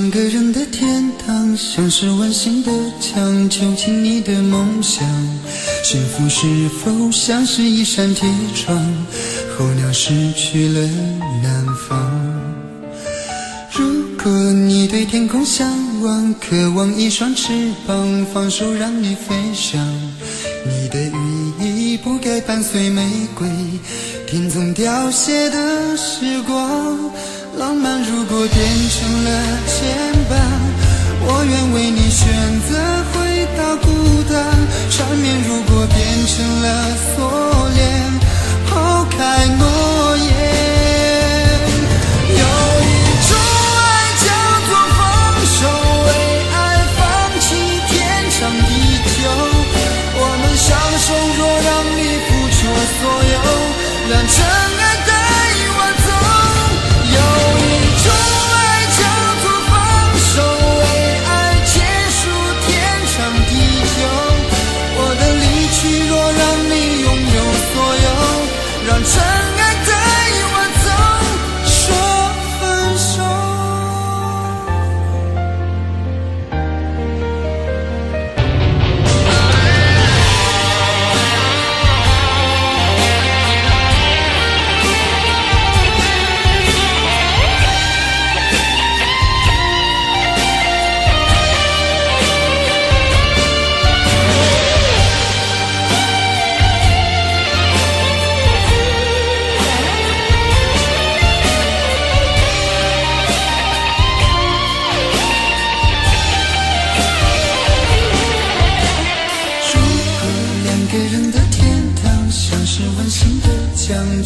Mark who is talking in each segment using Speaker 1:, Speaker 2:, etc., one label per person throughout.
Speaker 1: 两个人的天堂，像是温馨的墙，囚禁你的梦想。幸福是否像是一扇铁窗，候鸟失去了南方。如果你对天空向往，渴望一双翅膀，放手让你飞翔。你的羽翼不该伴随玫瑰，听从凋谢的时光。浪漫如果变成了牵绊，我愿为你选择回到孤单。缠绵如果变成了锁链，抛开诺言。有一种爱叫做放手，为爱放弃天长地久。我们相守，若让你付出所有，让真爱带我走。有一种爱叫做放手，为爱结束天长地久。我的离去若让你拥有所有，让真爱带我走，说分手。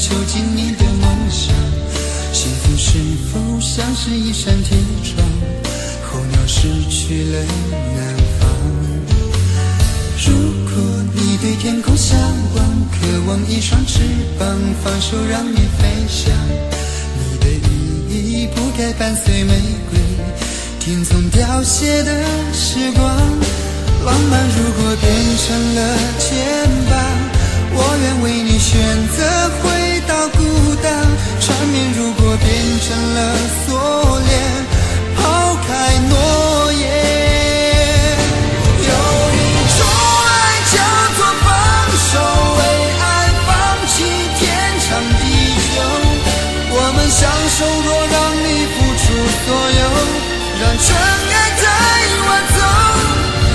Speaker 1: 囚禁你的梦想，幸福是否像是一扇铁窗，候鸟失去了南方。如果你对天空向往，渴望一双翅膀，放手让你飞翔。你的羽翼不该伴随玫瑰，听从凋谢的时光。浪漫如果变成了牵绊，我愿为你选择回到孤单。缠绵如果变成了锁链，抛开诺言。有一种爱叫做放手，为爱放弃天长地久。我们相守，若让你付出所有，让真爱带我走。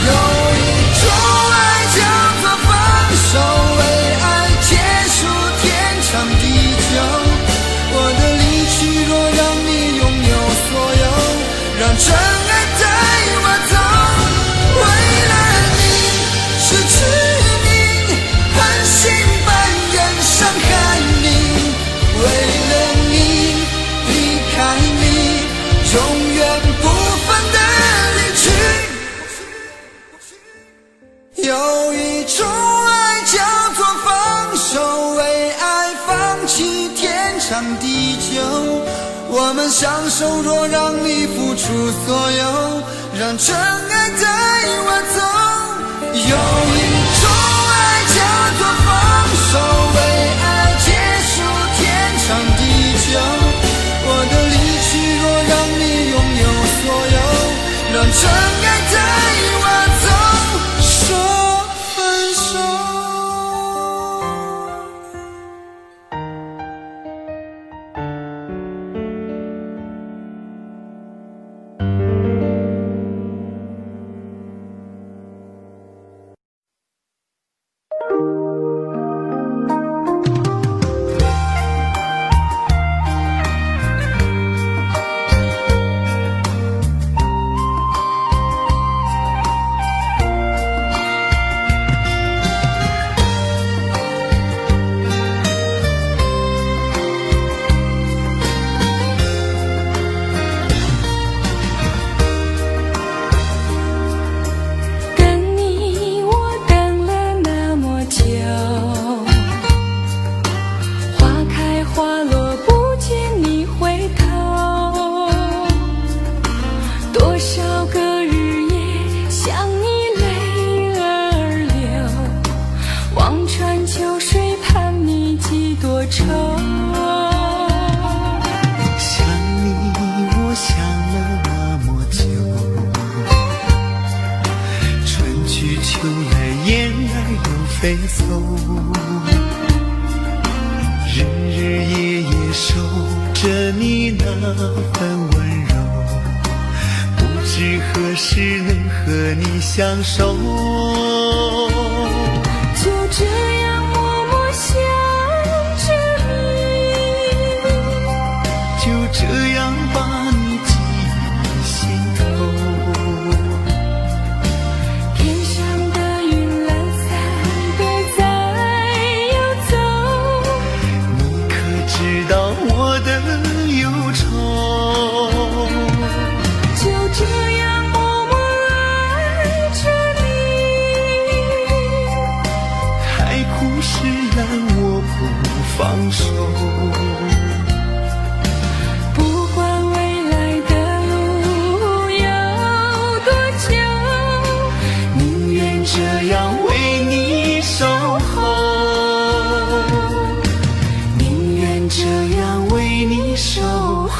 Speaker 1: 有一种爱叫做放手，为爱结束天长地久。我的离去若让你拥有所有，让真爱带我走。为了你失去你，狠心扮演伤害你。为了你离开你，永远不分的离去。有一种爱叫做放手，为爱放弃天长地久。我们相守，若让你付出所有，让真爱带我走。有一种爱叫做放手，为爱结束天长地久。我的离去若让你拥有所有，让真爱带我走，说分手。飞走，日日夜夜守着你那份温柔，不知何时能和你相守，
Speaker 2: 就这样默默想着你，
Speaker 1: 就这样把你记于心头。
Speaker 2: 天上的云懒散的在游走，
Speaker 1: 你可知道我的忧愁？
Speaker 2: 就这样默默爱着你，
Speaker 1: 海枯石烂我不放手，
Speaker 2: 不管未来的路有多久，
Speaker 1: 宁愿这样为你守候，宁愿这样为你守候。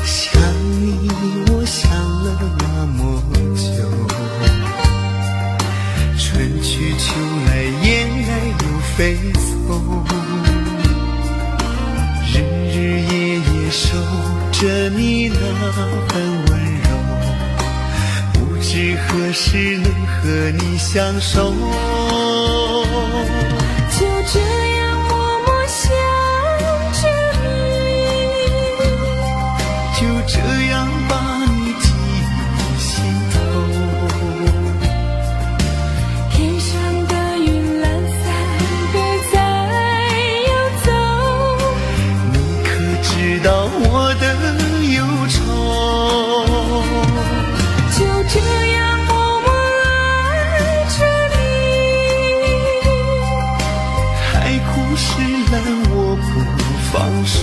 Speaker 1: 想你我想了那么久，春去秋来燕来又飞走，日日夜夜守着你那份温柔，不知何时能和你相守，
Speaker 2: 就这样默默想着你，
Speaker 1: 就这样把你记于心头。
Speaker 2: 天上的云懒散的在游走，
Speaker 1: 你可知道我的忧愁？
Speaker 2: 就这样默默爱着你，
Speaker 1: 海枯石烂我不放手，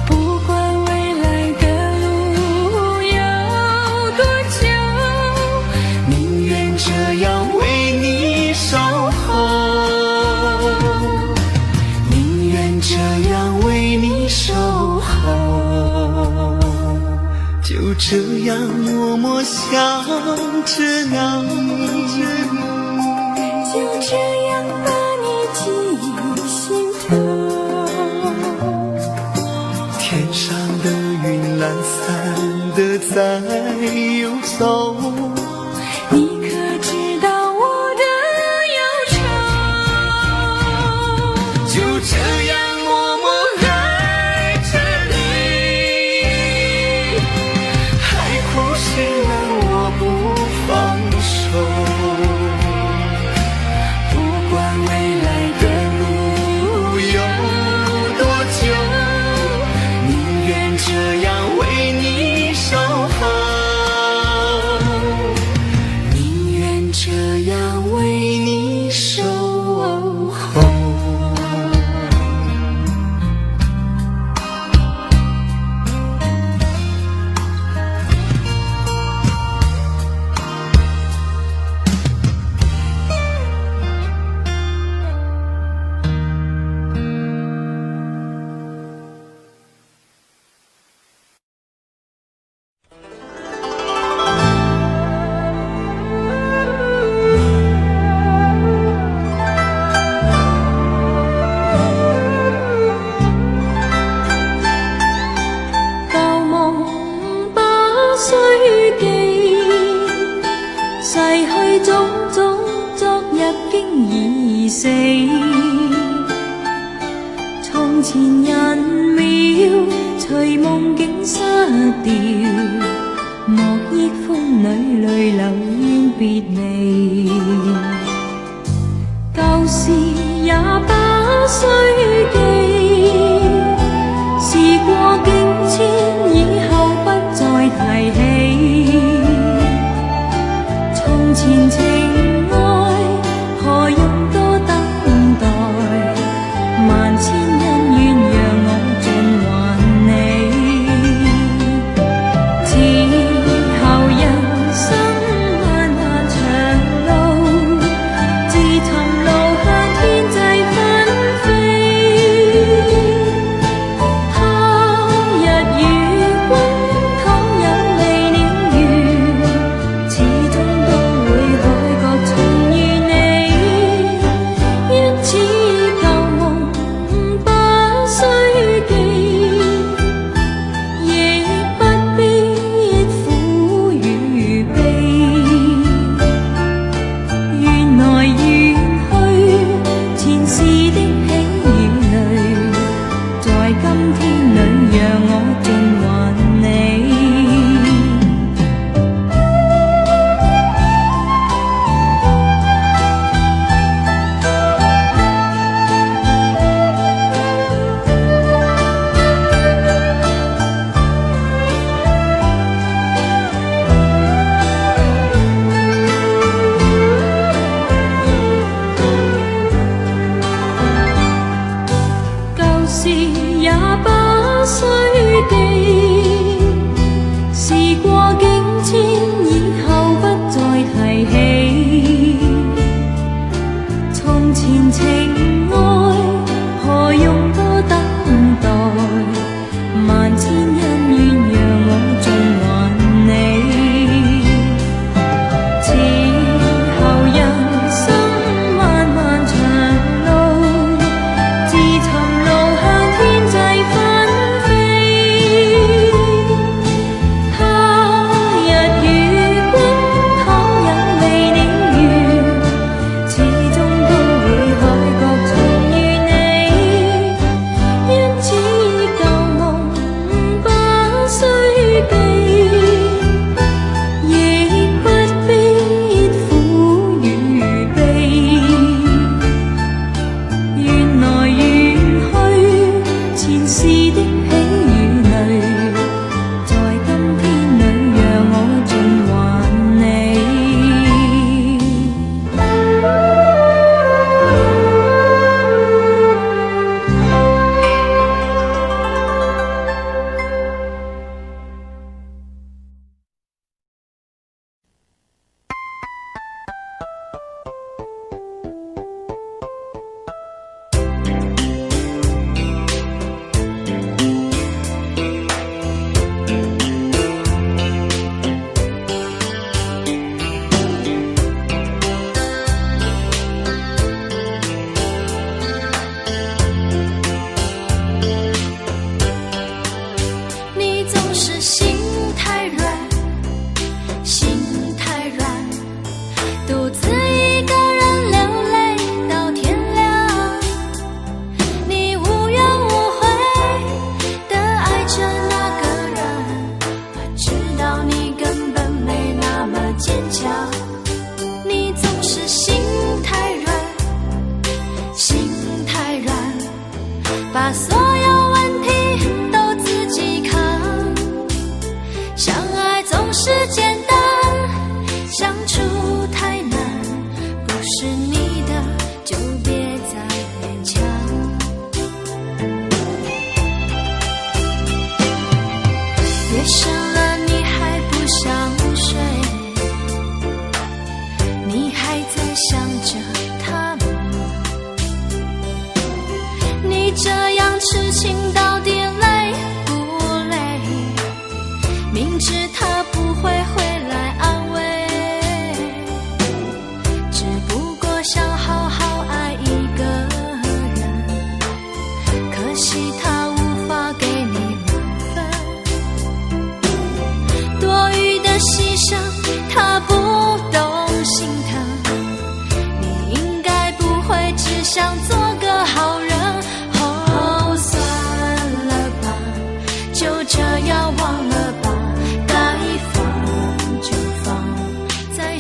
Speaker 2: 不管未来的路有多久，
Speaker 1: 宁愿这样为你守候，宁愿这样为你守候，就这样默默想着你，
Speaker 2: 就这样把你记于心头。
Speaker 1: 天上的云懒散的在游走，
Speaker 2: 你可知道我的忧愁？
Speaker 1: 就这样默默爱着你，海枯石烂我不放手，不管未来的路有多久，宁愿这样为你守候，宁愿这样为你守候。
Speaker 2: 舊夢不須記，逝去種種，昨日經已死。從前人渺，隨夢境失掉，莫憶風裏淚流怨別離。舊事也不須記，事過境遷，以後不再提起。從前情愛何用多等待，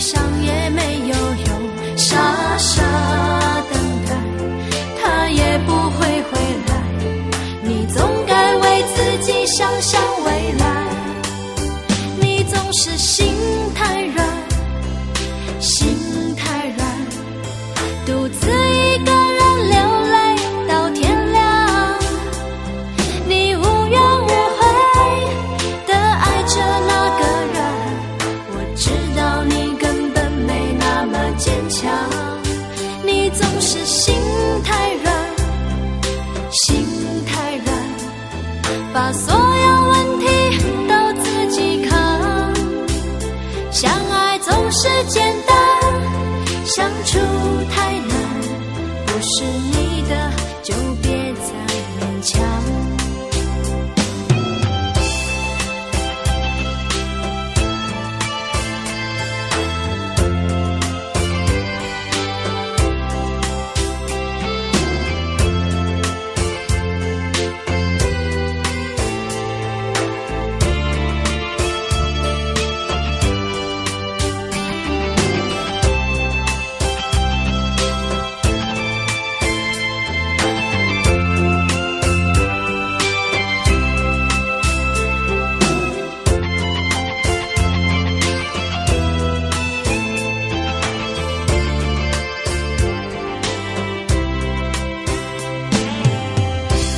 Speaker 2: 想也没有用，傻傻等待，他也不会回来。你总该为自己想想未来，你总是心太软，心太软，独自一个人流泪到天亮。你无怨无悔地爱着那个人，我知道你根本没那么坚强。你总是心太软，心太软，把所有问题都自己扛。相爱总是简单，相处太难，不是你的就别再勉强。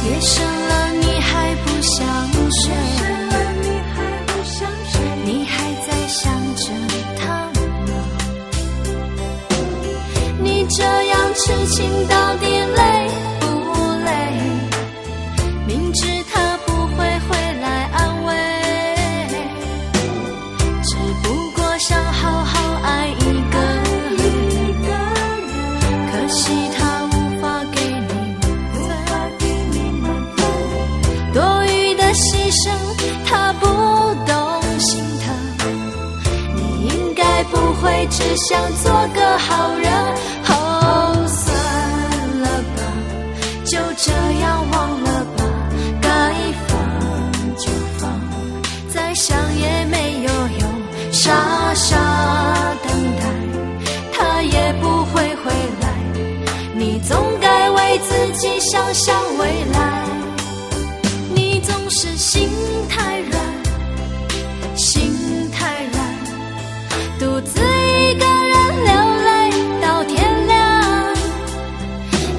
Speaker 2: 夜深了你还不想睡，你还在想着他吗？你这样痴情到底累不累？明知他不会回来安慰，只不过想好好爱一个人，可惜他无法给你多余的牺牲，他不懂心疼。你应该不会只想做个好人。哦，算了吧，就这样忘了吧，该放就放，再想也没有用，傻傻等待，他也不会回来。你总该为自己想想未来。你总是心太软，心太软，独自一个人流泪到天亮。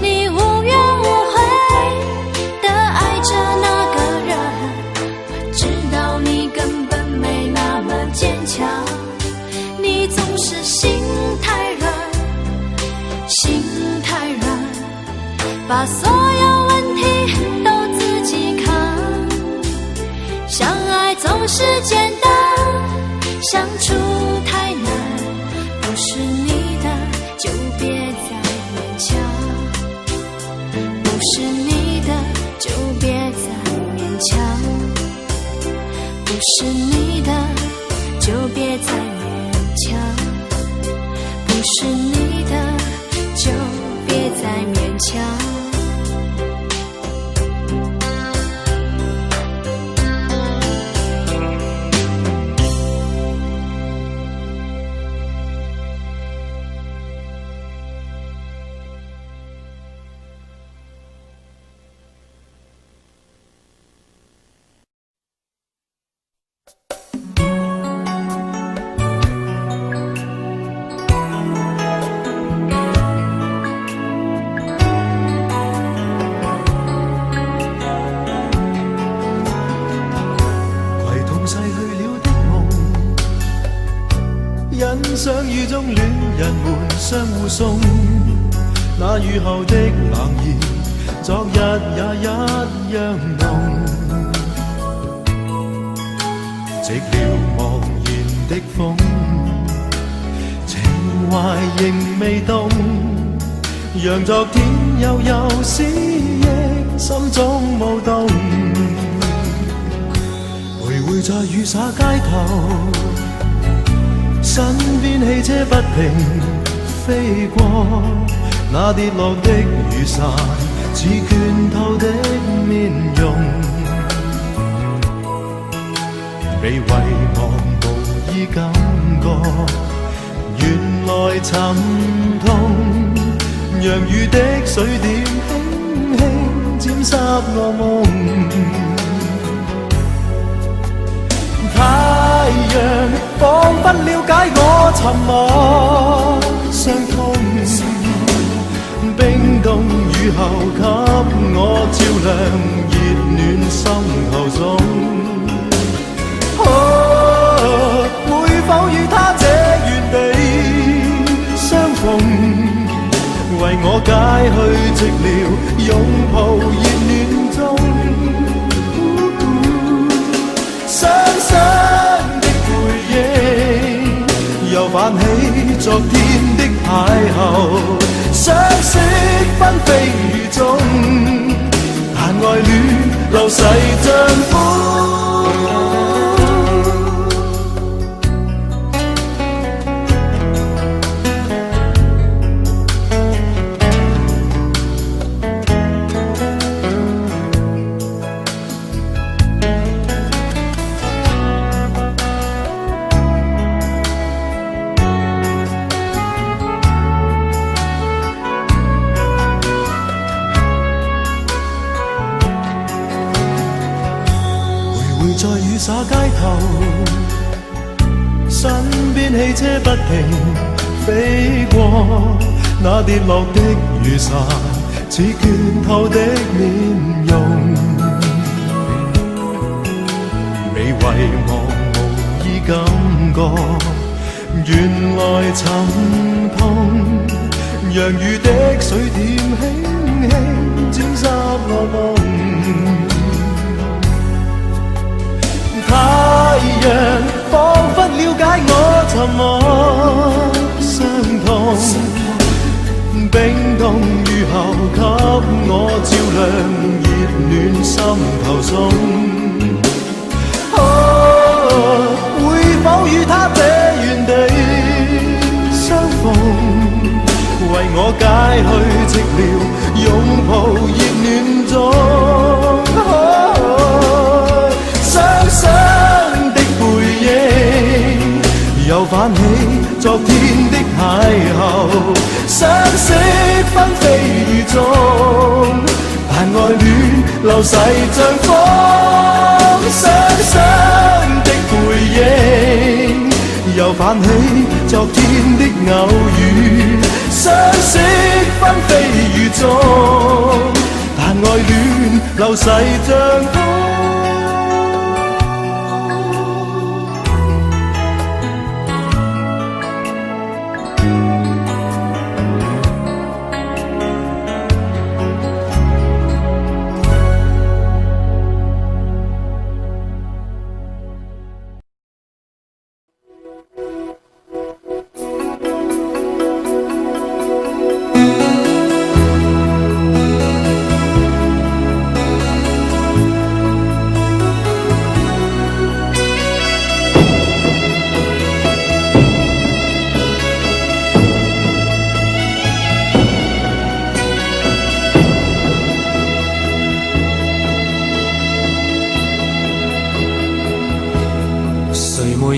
Speaker 2: 你无怨无悔地爱着那个人，我知道你根本没那么坚强。你总是心太软，心太软，把所有问题都自己扛。相爱总是简单，相处太难，不是你的就别再勉强，不是你的就别再勉强，不是你的就别再勉强，不是你的就别再勉强。
Speaker 3: 相遇中戀人們相互送那雨後的冷意，昨日也一樣濃。寂寥茫然的風，情懷仍未動，讓昨天悠悠思憶心中舞動。徘徊在雨灑街頭，身邊汽車不停飛過，那跌落的雨傘似倦透的面容，被遺忘無意感覺，原來沉痛，讓雨的水點輕輕沾濕我夢。太陽彷彿了解我沉默傷痛，冰凍雨後給我照亮熱暖心頭中。會否與他這原地相逢，為我解去寂寥，擁抱熱暖中。雙雙的背影，又泛起昨天的邂逅，相識紛飛雨中，但愛戀流逝像風。在雨灑街頭，身邊汽車不停飛過，那跌落的雨傘似倦透的面容，未遺忘無意感覺，原來沉痛，讓雨的水點輕輕沾濕我夢。太陽彷彿了解我沉默傷痛，冰凍雨後給我照亮熱暖心頭中。會否與他這原地相逢，為我解去寂寥，擁抱熱暖中。雙雙的背影，又泛起昨天的邂逅，相識紛飛雨中，但愛戀流逝像風。雙雙的背影，又泛起昨天的偶遇，相識紛飛雨中，但愛戀流逝像風。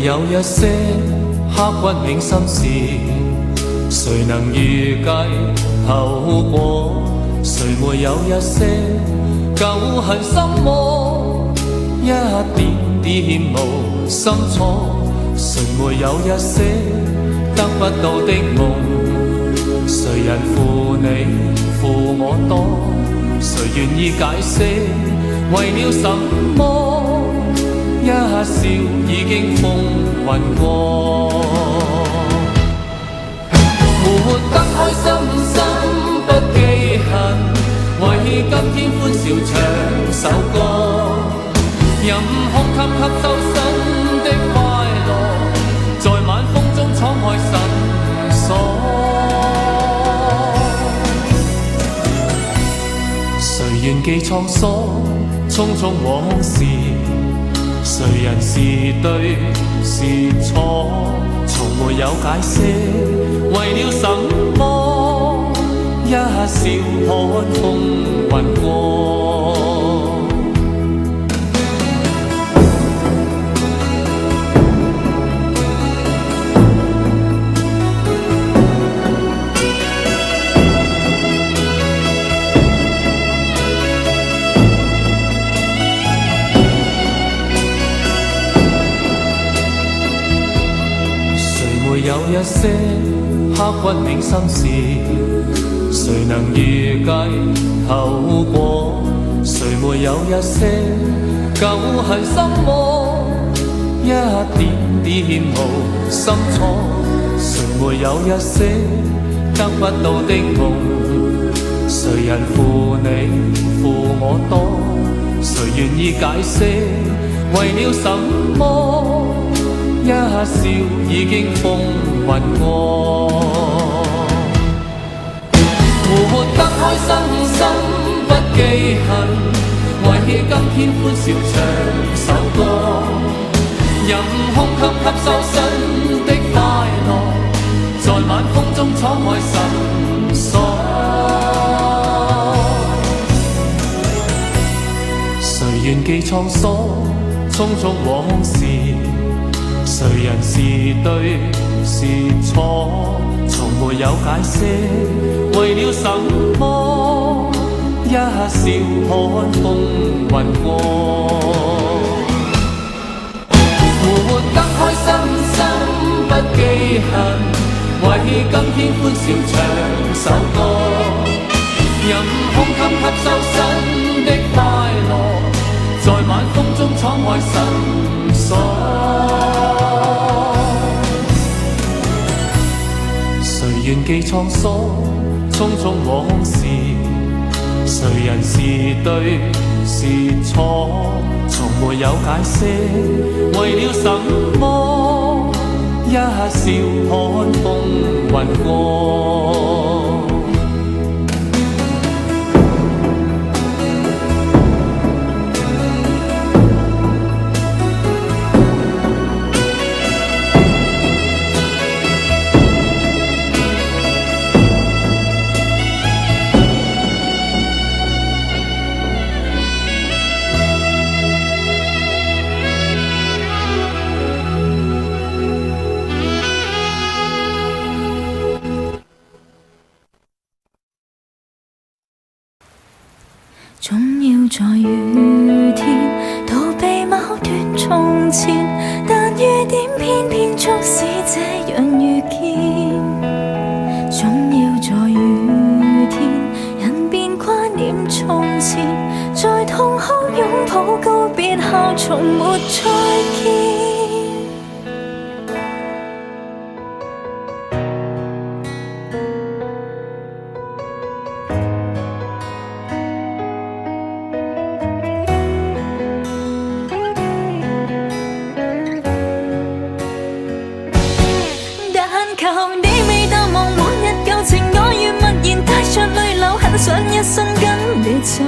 Speaker 4: 有一些刻骨銘心事，誰能預計後果？誰沒有一些舊恨心魔，一點點無心錯？誰沒有一些得不到的夢？誰人負你負我多？誰願意解釋為了什麼？一笑已經風雲過，活得開心心不記恨，為今天歡笑唱首歌，任空吸吸收新的快樂，在晚風中敞開心鎖。誰願記滄桑匆匆往事？誰人是對是錯，從沒有解釋，為了什麼？一笑看風雲過。沒有一些刻骨銘心事，誰能預計後果？誰沒有一些舊恨心魔，一點點無心錯？誰沒有一些得不到的夢？誰人負你負我多？誰願意解釋為了什麼？一笑已經風雲過，活得開心心不記恨，為今天歡笑唱首歌，任空吸收新的快樂，在晚風中敞開心鎖。誰願記滄桑，匆匆往事，誰人是對是錯？從沒有解釋為了什麼？一笑看風雲過，活得開心心不記恨，為今天歡笑唱首歌，任空吸收新的快樂，在晚風中敞開心鎖。誰願記滄桑，匆匆往事，誰人是對是錯？從沒有解釋為了什麼？一笑看風雲過。
Speaker 2: 總要在雨天逃避某段從前，但雨點偏偏促使這樣遇見。總要在雨天人便掛念從前，在痛哭擁抱告別後從沒再見。想一生跟你走，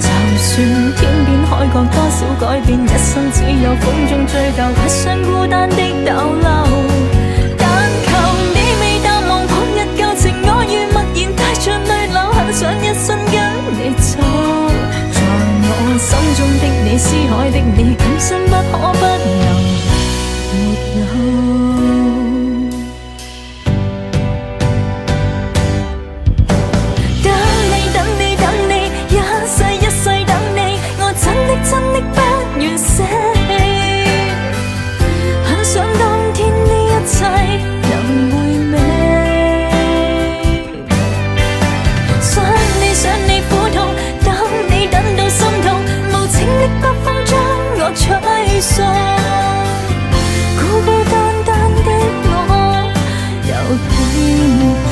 Speaker 2: 就算天邊海角多少改變，一生只有風中追究，不想孤單的逗留。但求你未淡忘往日舊情，愛與默然帶着淚流，很想一生跟你走。在我心中的你，思海的你，今生不可不能沒有。真的不願捨棄，很想當天呢一切能回味。想你苦痛，等你等到心痛，無情的北風將我吹送。孤孤單單的我，有點痛。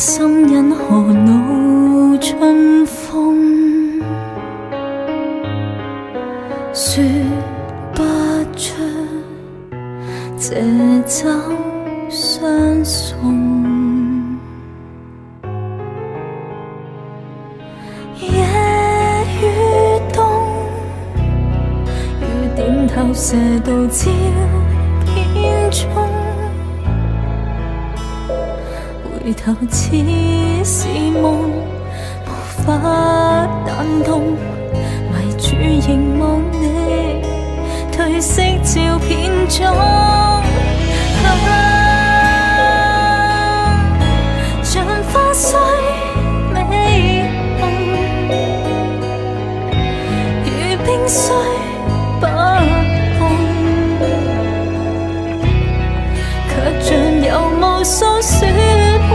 Speaker 2: 心因何惱春風，說不出這酒相送。夜與冬，雨點投射到照片中，回頭似是夢，無法彈動，迷住凝望你褪色照片中，像花雖美紅，如冰雖不碰，卻像有無數說話，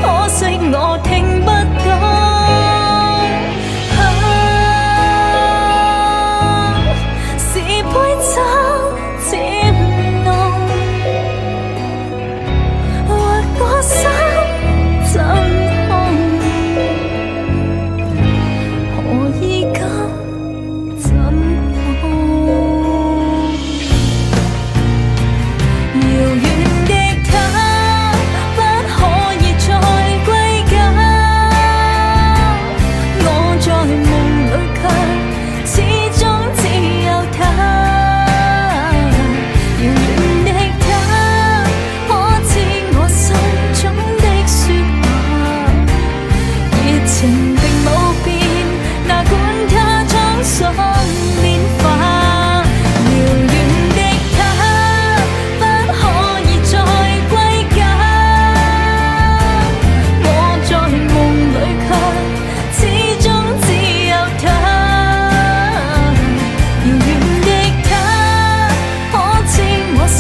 Speaker 2: 可惜我聽不懂。是杯酒漸濃，或過心怎空？何以今怎懂？遙遠的他，不可以再歸家。我在夢裏卻始終只有他。遙遠的他，可知我心中的說話？熱情並冇變，哪管他滄桑變化。遙遠的他，不可以再歸家。我在夢裏卻始終只有他。遙遠的他，可知我心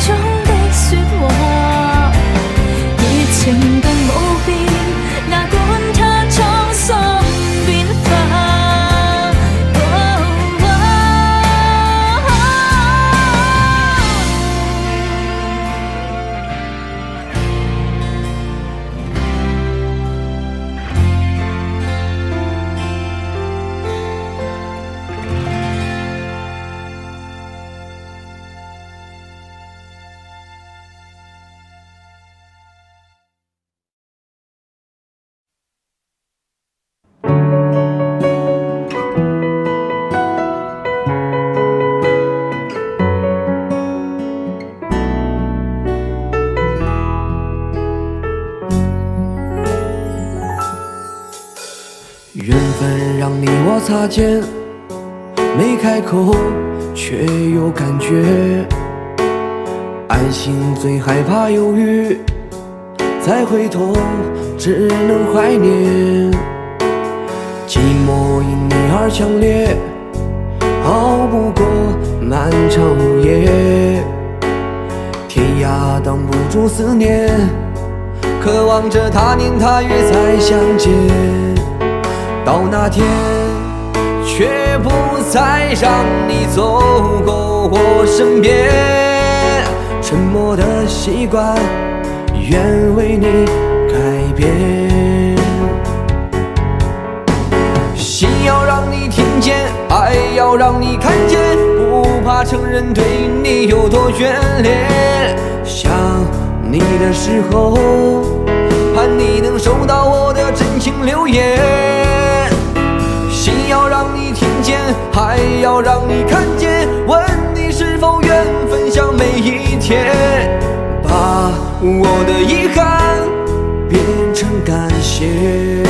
Speaker 2: 中的說話？熱情並冇變，哪管他滄桑變化。
Speaker 5: 缘分让你我擦肩，没开口却有感觉。爱情最害怕犹豫，再回头只能怀念。寂寞因你而强烈，熬不过漫长午夜。天涯挡不住思念，渴望着他年他月再相见。到那天，却不再让你走过我身边。沉默的习惯，愿为你改变。心要让你听见，爱要让你看见，不怕承认对你有多眷恋。想你的时候，盼你能收到我的真情留言。心要让你听见，还要让你看见，问你是否愿分享每一天，把我的遗憾变成感谢。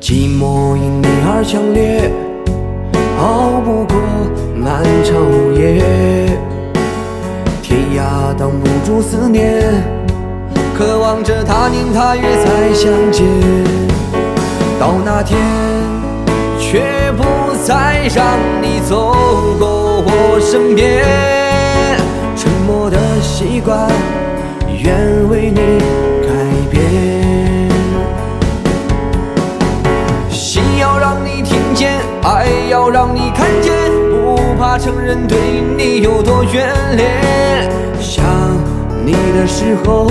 Speaker 5: 寂寞因你而强烈，熬不过漫长午夜。天涯挡不住思念，渴望着他年他月再相见。到那天，却不再让你走过我身边。沉默的习惯，愿为你改变。心要让你听见，爱要让你看见，不怕承认对你有多眷恋。想你的时候，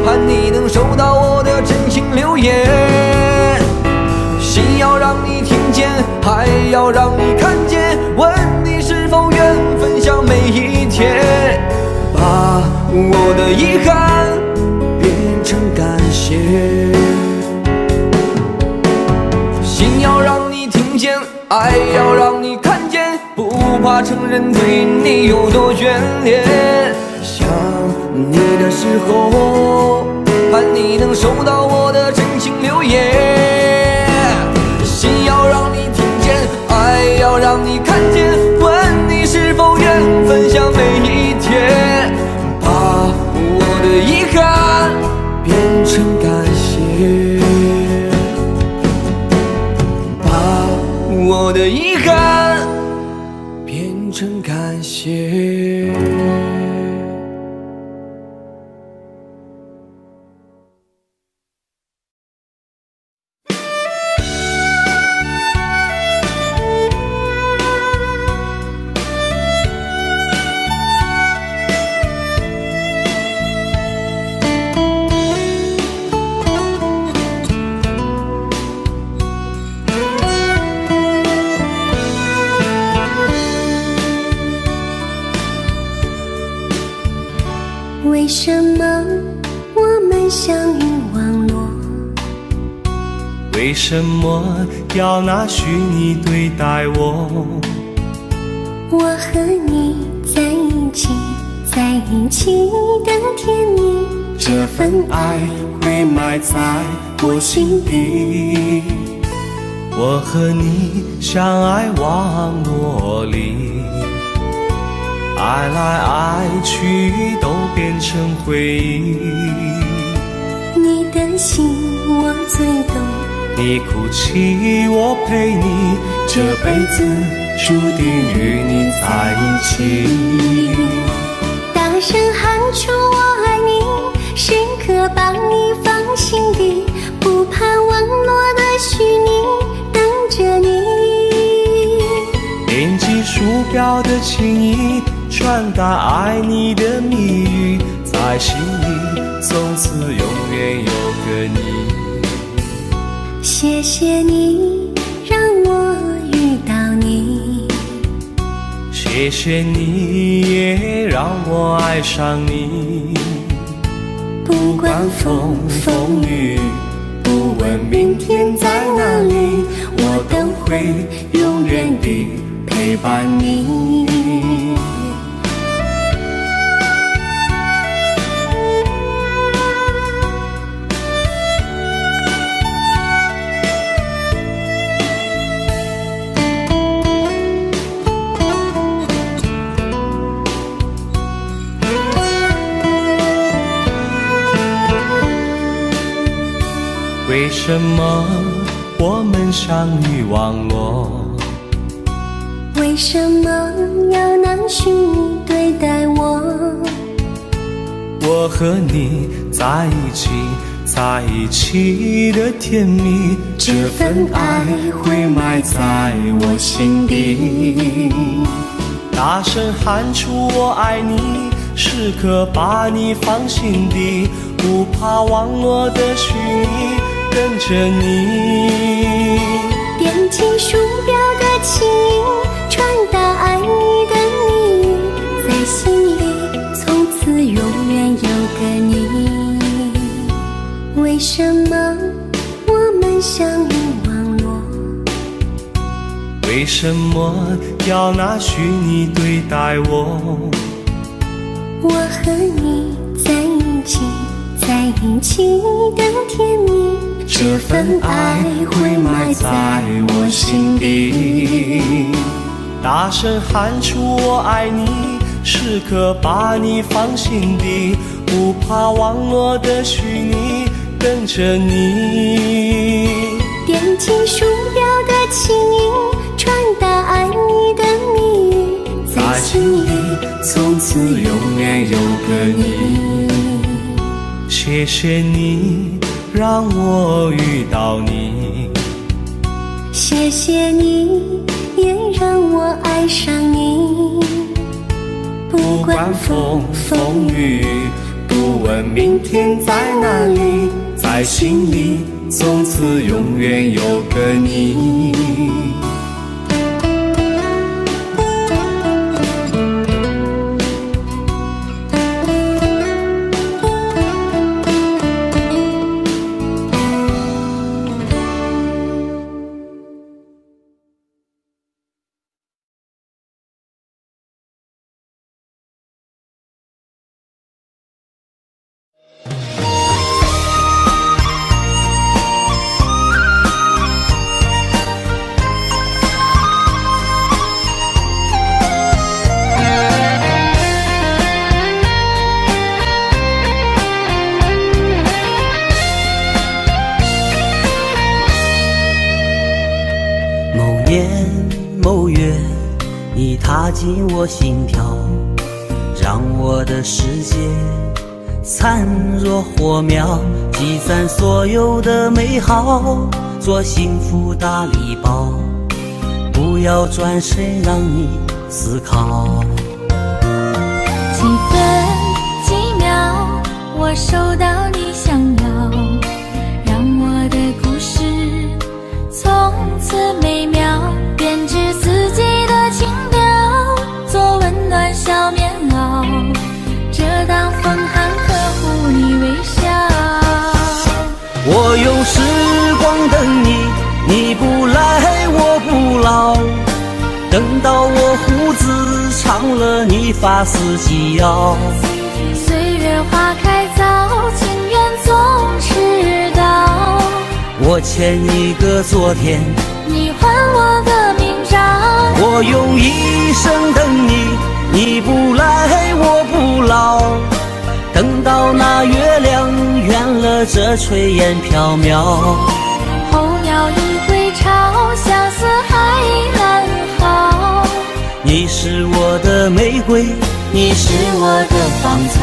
Speaker 5: 盼你能收到我的真情留言。心要让你听见，还要让你看见，问你是否愿分享每一天，把我法承认对你有多眷恋。想你的时候，盼你能收到我的真情留言。心要让你听见，爱要让你看见，问你是否愿分享每一天，把我的遗憾变成感谢，把我的遗憾变成感谢。
Speaker 2: 为什么我们相遇网络？
Speaker 4: 为什么要拿虚拟对待我？
Speaker 2: 我和你在一起，在一起的甜蜜，
Speaker 4: 这份爱会埋在我心底。我和你相爱网络里，爱来爱去都变成回忆。
Speaker 2: 你的心我最懂，
Speaker 4: 你哭泣我陪你，这辈子注定与你在一起。
Speaker 2: 大声喊出我爱你，时刻把你放心底，不怕网络的虚拟，等着你。
Speaker 4: 点击鼠标的情意，传达爱你的蜜语，在心里从此永远有个你。
Speaker 2: 谢谢你让我遇到你，
Speaker 4: 谢谢你也让我爱上你。
Speaker 2: 不管风风雨，
Speaker 4: 不问明天在哪里，我都会永远地陪伴你。为什么我们相遇网络？
Speaker 2: 为什么要拿虚拟对待我？
Speaker 4: 我和你在一起，在一起的甜蜜，这份爱会埋在我心底。大声喊出我爱你，时刻把你放心底，不怕网络的虚拟，跟着你。
Speaker 2: 点击鼠标的情音，传达爱你的蜜语，在心里从此永远有个你。为什么我们相遇网络？
Speaker 4: 为什么要拿虚拟对待我？
Speaker 2: 我和你在一起，在一起的甜蜜，
Speaker 4: 这份爱会埋在我心底。大声喊出我爱你，时刻把你放心底，不怕网络的虚拟，跟着你。
Speaker 2: 点击鼠标的情音，传达爱你的蜜语，在心里
Speaker 4: 从此永远有个你。谢谢你让我遇到你，
Speaker 2: 谢谢你也让我爱上你。不管风风雨，
Speaker 4: 不问明天在哪里，在心里从此永远有个你。
Speaker 6: 我心跳，让我的世界灿若火苗，积攒所有的美好，做幸福大礼包，不要转身让你思考。
Speaker 2: 几分几秒，我收到你想要，让我的故事从此美妙，编织四季的情调，做温暖小棉袄，遮挡风寒呵护你微笑。
Speaker 6: 我用时光等你，你不来我不老，等到我胡子长了，你发丝及腰。
Speaker 2: 岁月花开早，情缘总迟到，
Speaker 6: 我欠一个昨天，
Speaker 2: 你还我个明朝。
Speaker 6: 我用一生等你，你不来我不老，等到那月亮圆了这炊烟缥缈。
Speaker 2: 候鸟已归巢，相思还安好。
Speaker 6: 你是我的玫瑰，你是我的芳草。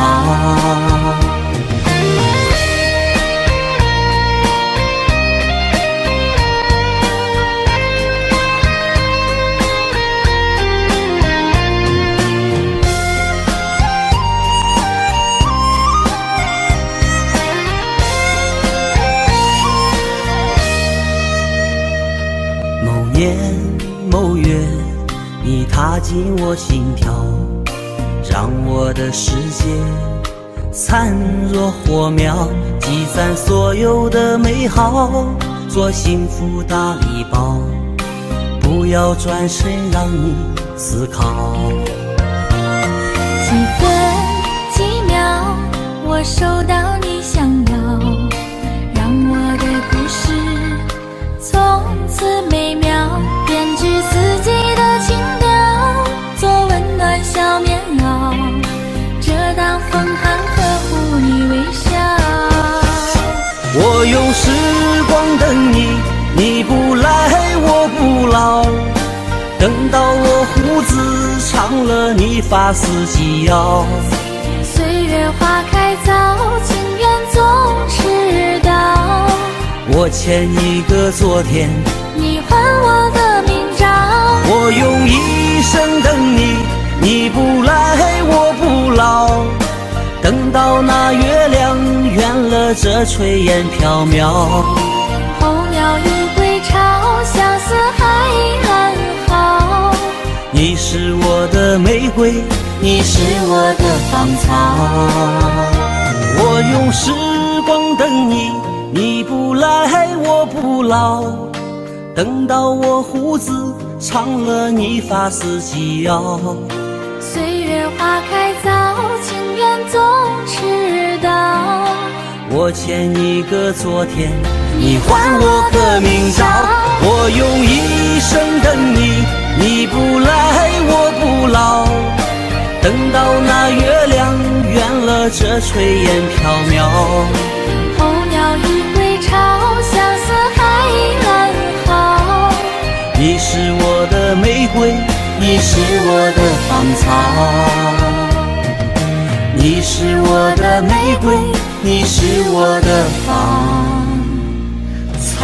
Speaker 6: 某年某月，你踏进我心跳，让我的世界灿若火苗，积攒所有的美好，做幸福大礼包，不要转身让你思考。
Speaker 2: 几分几秒，我收到你想要，让我的故事从此美妙，编织四季的情调，做温暖小棉袄，遮挡风寒呵护你微笑。
Speaker 6: 我用时光等你，你不来我不老，等到我胡子长了，你发丝及腰。
Speaker 2: 岁月花开早，情缘总迟到，
Speaker 6: 我欠一个昨天，
Speaker 2: 你还我个明朝。
Speaker 6: 我用一生等你，你不来我不老，等到那月亮圆了这炊烟缥缈。
Speaker 2: 候鸟已归巢，相思还安好。
Speaker 6: 你是我的玫瑰，你是我的芳草。我用时光等你，你不来我不老，等到我胡子长了，你发丝及腰。
Speaker 2: 岁月花开早，情缘总迟到，
Speaker 6: 我欠一个昨天，你还我个明朝。我用一生等你，你不来我不老，等到那月亮圆了这炊烟缥缈。
Speaker 2: 候鸟已归巢，相思还安好。
Speaker 6: 你是我的玫瑰，你是我的芳草。你是我的玫瑰，你是我的芳草。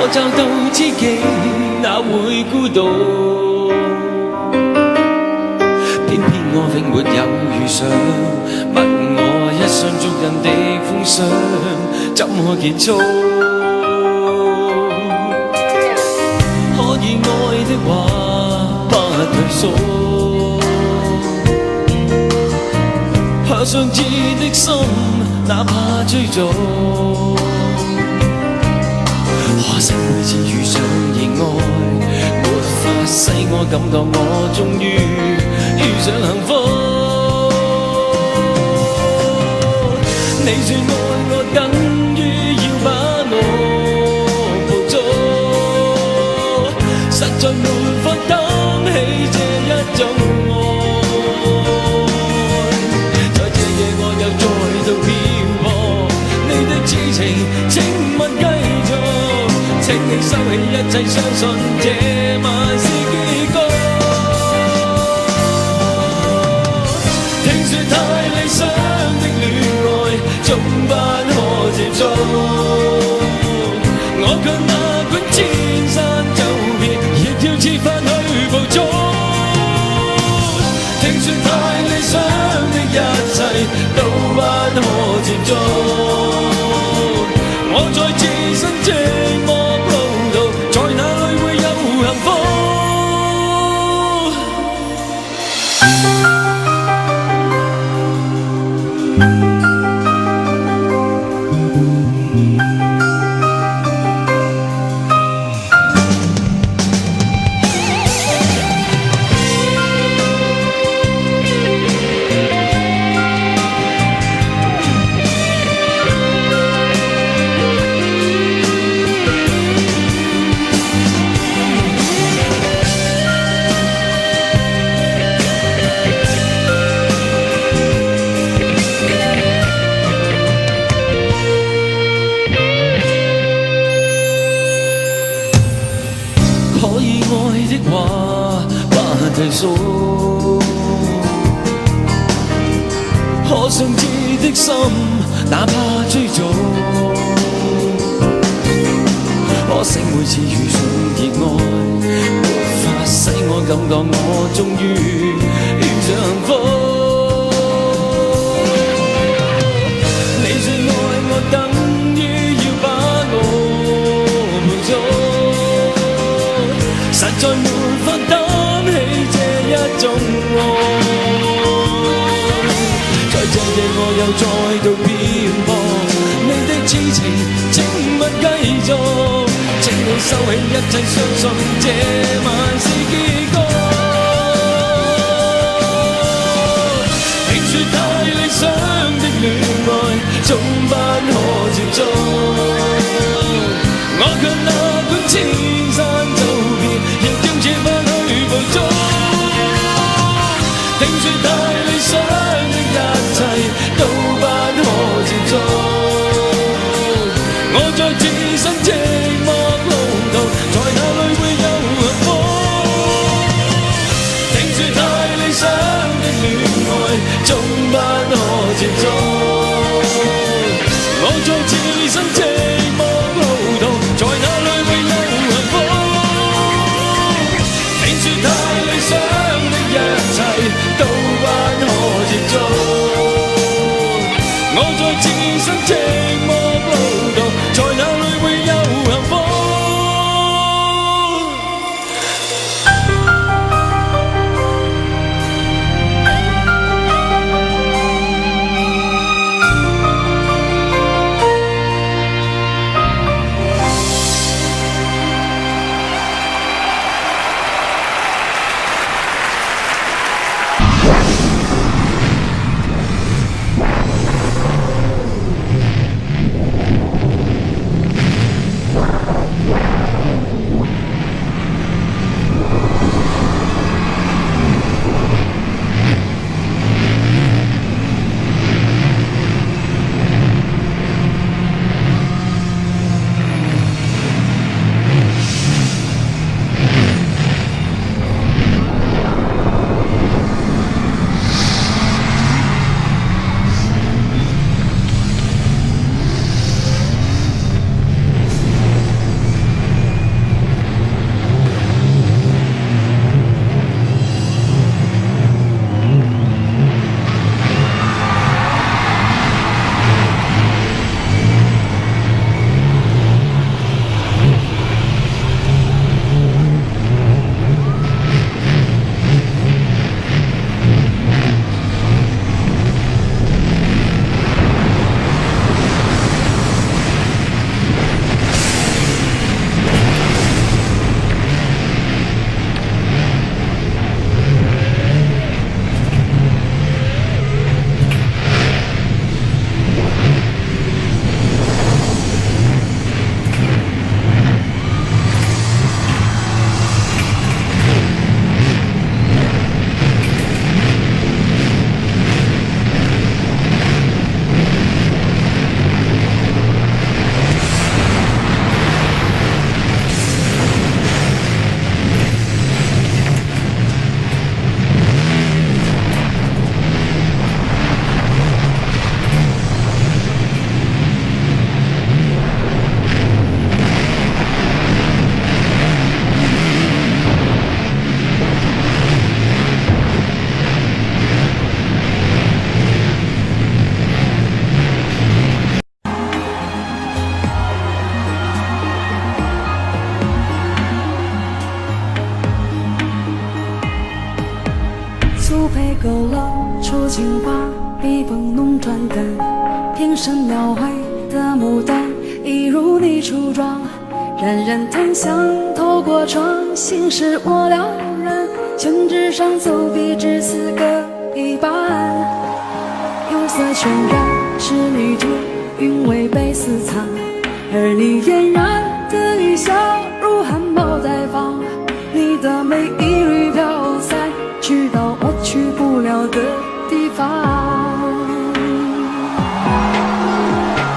Speaker 4: 我找到知己，哪會孤獨？偏偏我永沒有遇上，問我一雙足印的風霜，怎可結束？可以愛的話，不退縮。怕相知的心，哪怕追逐。可惜每次遇上意外，沒法使我感覺我終於遇上幸福。你說愛我等於要把我捕捉，實在沒法擔起這一種愛。在這夜我又再度漂泊，你的痴情請勿繼續。請你收起一切，相信這晚是結局。聽說太理想的戀愛，總不可接觸。我卻哪管千山走遍，亦要設法去捕捉。聽說太理想的一切，都不可接觸。我在自身寂寞。在哪裏會有幸福？退縮，可想知的心，哪怕追逐。可惜每次遇上熱愛，沒法使我感覺我終於遇上幸福。你說愛我等於要把我捕捉，實在沒法擔起這一種愛。在這夜我又再度漂泊，你的痴情請勿繼續。請你收起一切，相信這晚是結局。聽說太理想的戀愛，總不可接觸。我卻哪管千山走遍，亦要設法去捕捉。聽說太理想的一切，都不可接觸。我在自身寂寞路途，在哪裏會有幸福？聽說太理想的戀愛，總不可接觸。我在自身寂寞路途，在哪裏會有幸福？聽說太理想的一切，都不可接觸。我在自身寂寞路途，在哪裏會有幸福？
Speaker 7: 情话，避风浓转淡，平生描绘的牡丹，一如你初妆，冉冉檀香透过窗，心事我了然，宣纸上走笔只四个一半，釉色渲染是旅途，韵味被私藏，而你嫣然的一笑如含苞待放，你的美一缕飘散，去到我去不了的地方。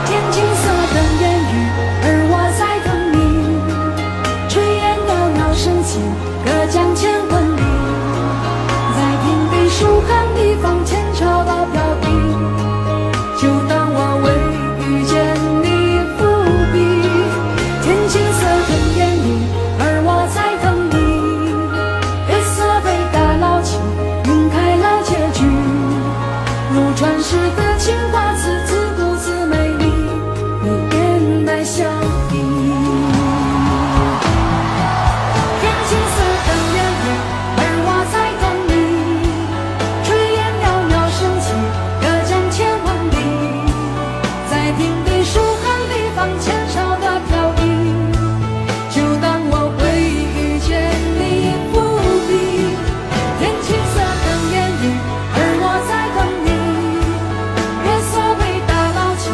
Speaker 7: 天青色的烟雨，而我在等你，炊烟袅袅升起，隔江千万里，在平地书汉地方前潮到飘逸，就当我为遇见你伏笔。天青色的烟雨，而我在等你，月色被打捞起，晕开了结局，如传世的情话，字字故字美丽，你眼带笑意。天青色的烟雨，而我在等你，炊烟袅袅升起，隔江千万里，在平地书汉地方前潮的飘逸，就当我会遇见你伏笔。天青色的烟雨，而我在等你，月色被打捞起，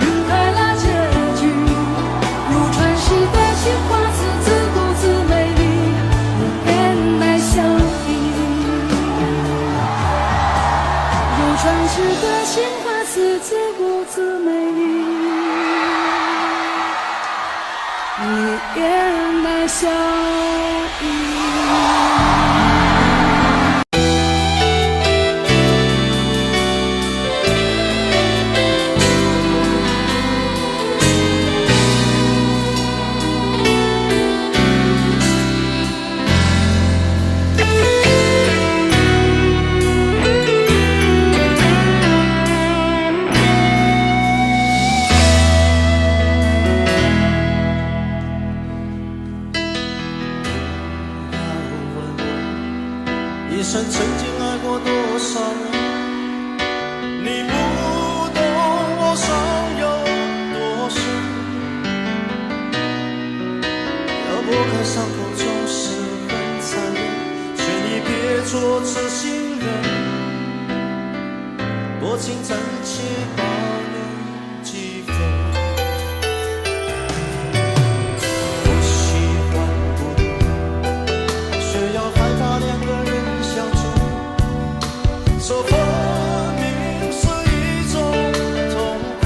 Speaker 7: 晕开了结局，如传世的情话，字字故字美丽，你眼带笑意。如传世的情话，字字故字美丽，你眼带笑意。
Speaker 8: 一生曾经爱过多少人，你不懂我伤有多深。要拨开伤口总是很残忍，劝你别做痴心人，多情暂且保留几分。我喜欢孤独，却要害怕两个人相处，说分明是一种痛苦，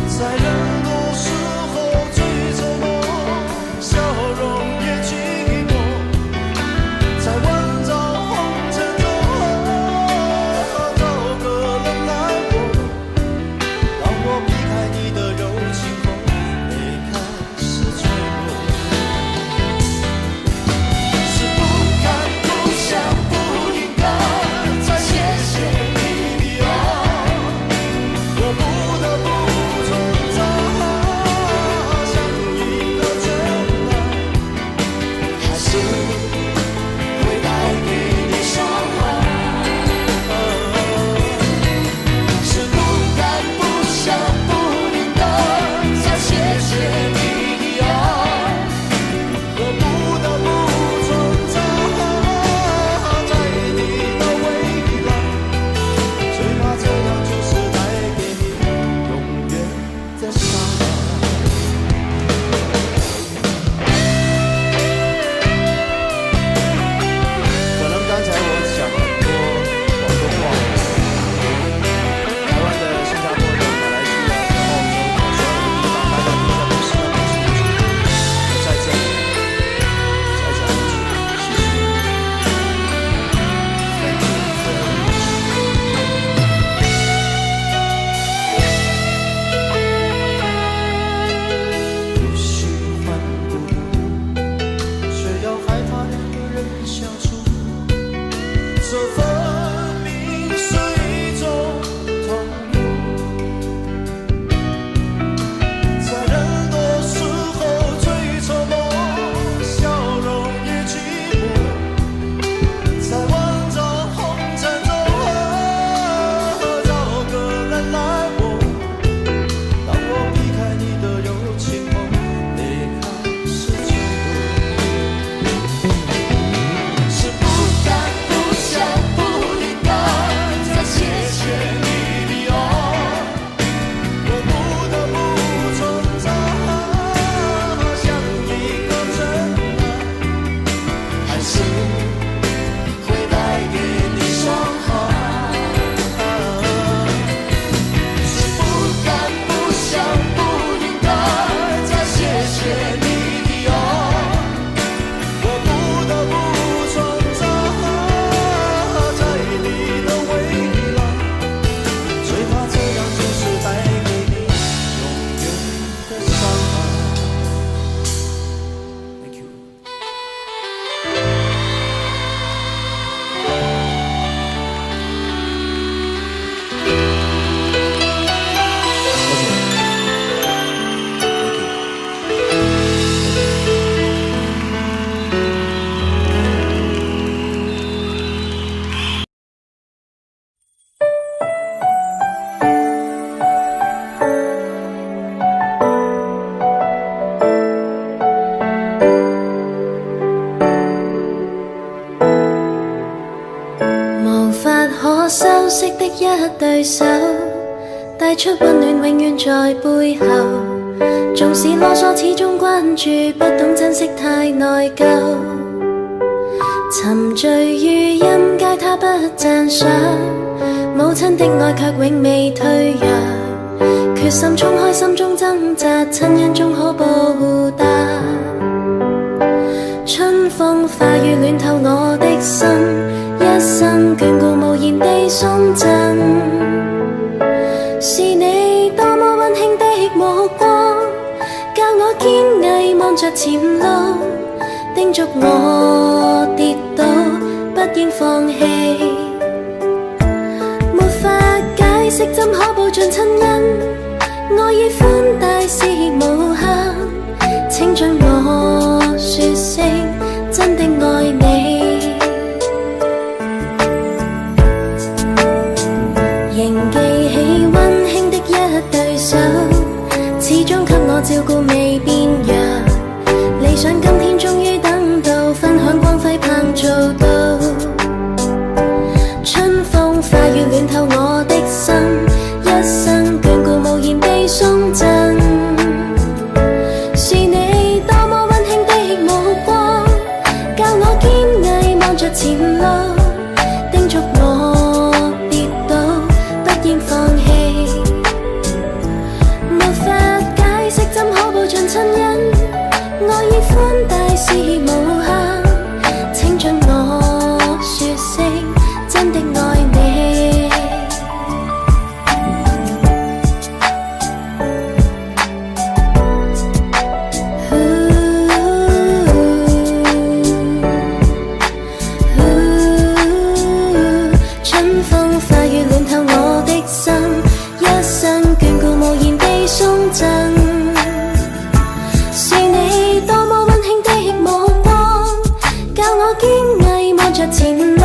Speaker 8: 在人多时候最折磨，笑容也寂寞，在万丈红尘中走过。
Speaker 2: 一對手，帶出溫暖永遠在背後。縱使囉嗦始終關注，不懂珍惜太內疚。沉醉於音階，他不讚賞，母親的愛卻永未退讓。決心衝開心中掙扎，親恩終可報答。春風化雨暖透我的心，一生眷顧無言地送贈。是你多麼溫馨的目光，教我堅毅望着前路，叮囑我跌倒不應放棄。沒法解釋怎可報盡親恩，愛與寬大是無限，請准我說聲真的愛你。仍記起溫馨的一對手，始終給我照顧未變弱。理想今天終於等到，分享光輝盼做到。春風化雨暖透我的心，一生眷顧無言地送贈。是你多麼溫馨的目光，教我堅毅望着前路，叮囑我跌倒不應放棄。沒法解釋怎可報盡親恩，愛與寬大是無限，請准我說聲真的愛你。春風化雨暖透我的心，一生眷顧無言地送贈。是你多麼溫馨的目光，教我堅毅望着前路，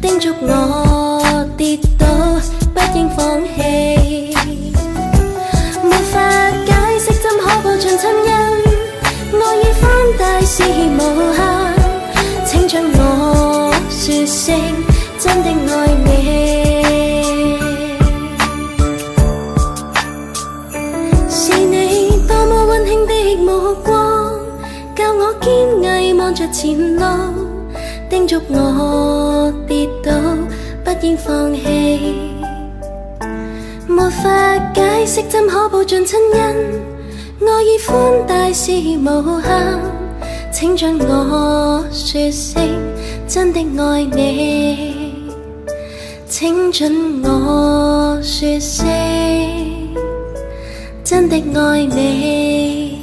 Speaker 2: 叮囑我跌倒不應放棄。沒法解釋怎可報盡親恩，愛與寬大是無限，請准我說聲真的愛你。是你多麼溫馨的目光，教我堅毅望着前路，叮囑我跌倒不應放棄。沒法解釋怎可報盡親恩，愛與寬大是無限，請准我說聲真的愛你。請准我說聲真的愛你。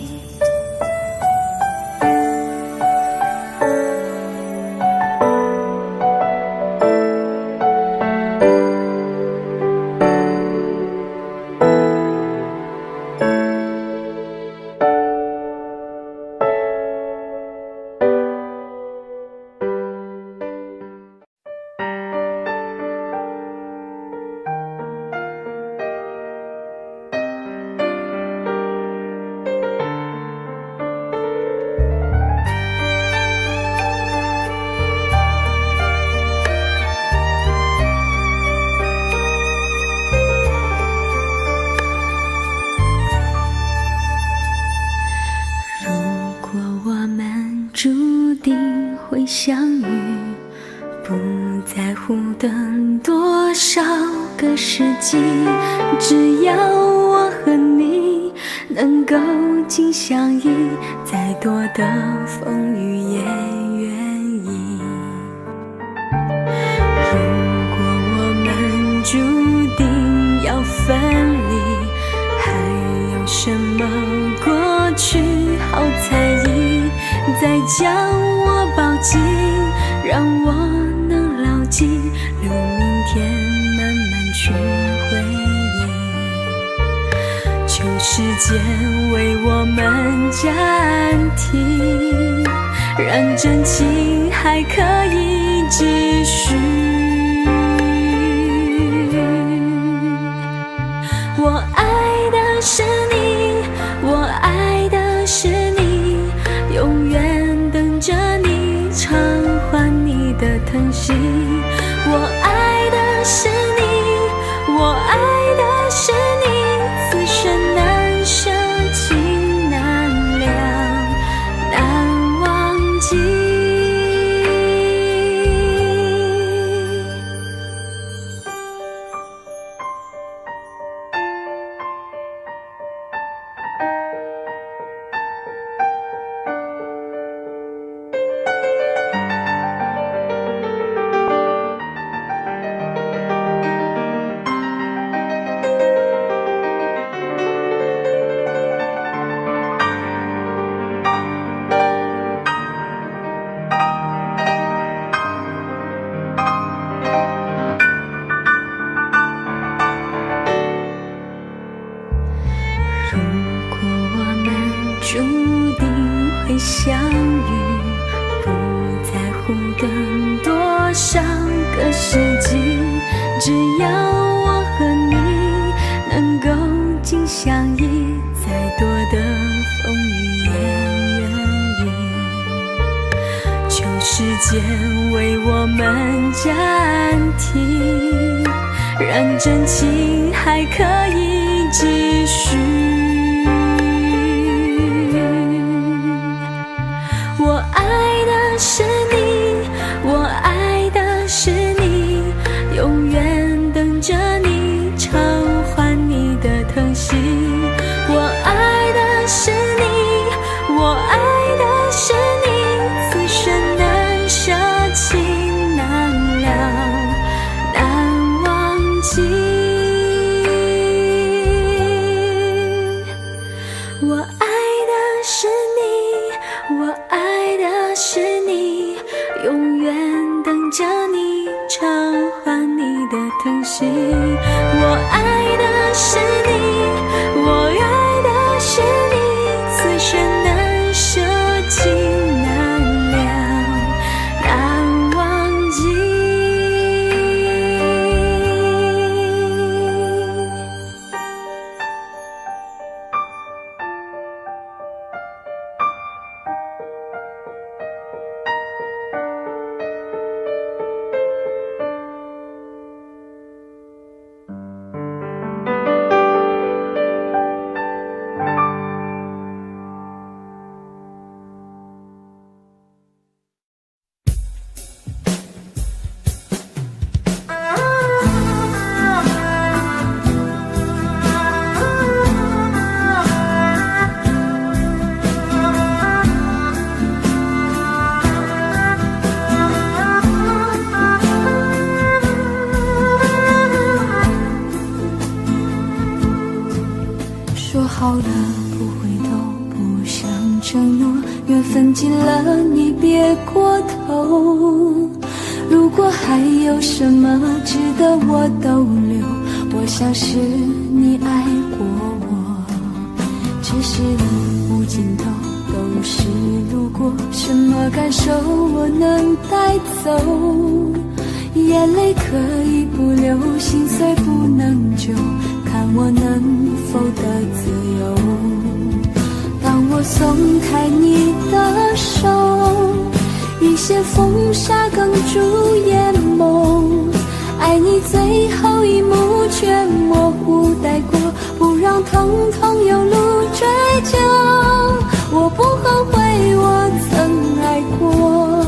Speaker 9: 会相遇，不在乎等多少个世纪，只要我和你能够紧相依，再多的风雨也愿意。如果我们注定要分离，还有什么过去好在意？再将我抱紧，让我能牢记，留明天慢慢去回忆。求时间为我们暂停，让真情还可以继续。我爱的是你，我爱的是你，永远等着你偿还你的疼惜。我爱的是你，注定会相遇，不在乎短多少个世纪，只要我和你能够紧相依，再多的风雨也愿意。求时间为我们暂停，让真情还可以继续。我爱的是你，我爱的是你，永远等着你偿还你的疼惜。我爱的是你，我爱的是你，此生难舍弃，难了，难忘记。我爱的是你，我爱的是你，永远等着你偿还你的疼惜。我爱的是你，我爱的是你，此生难舍弃，难了，难忘记。
Speaker 2: 说好了不回头，不想承诺，缘分尽了你别过头。如果还有什么值得我逗留，我想是你爱过我。只是路无尽头，都是路过，什么感受我能带走？眼泪可以不流，心碎不能救，看我能否得自由。当我松开你的手，一些风沙哽住眼眸，爱你最后一幕却模糊带过，不让疼痛有路追究。我不后悔我曾爱过，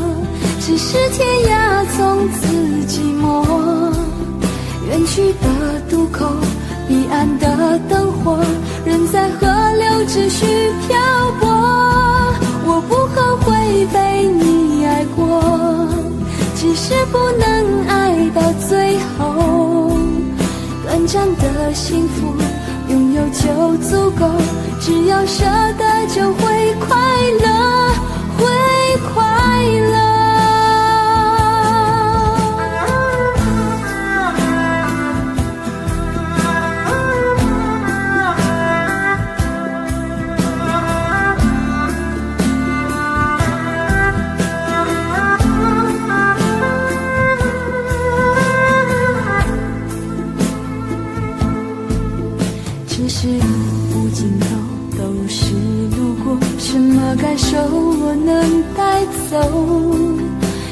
Speaker 2: 只是天涯从此寂寞。远去的渡口，彼岸的灯火，人在河流只需漂泊。我不后悔被你爱过，只是不能爱到最后。短暂的幸福拥有就足够，只要舍得就会快乐，会快乐。只是无尽头，都是路过，什么感受我能带走？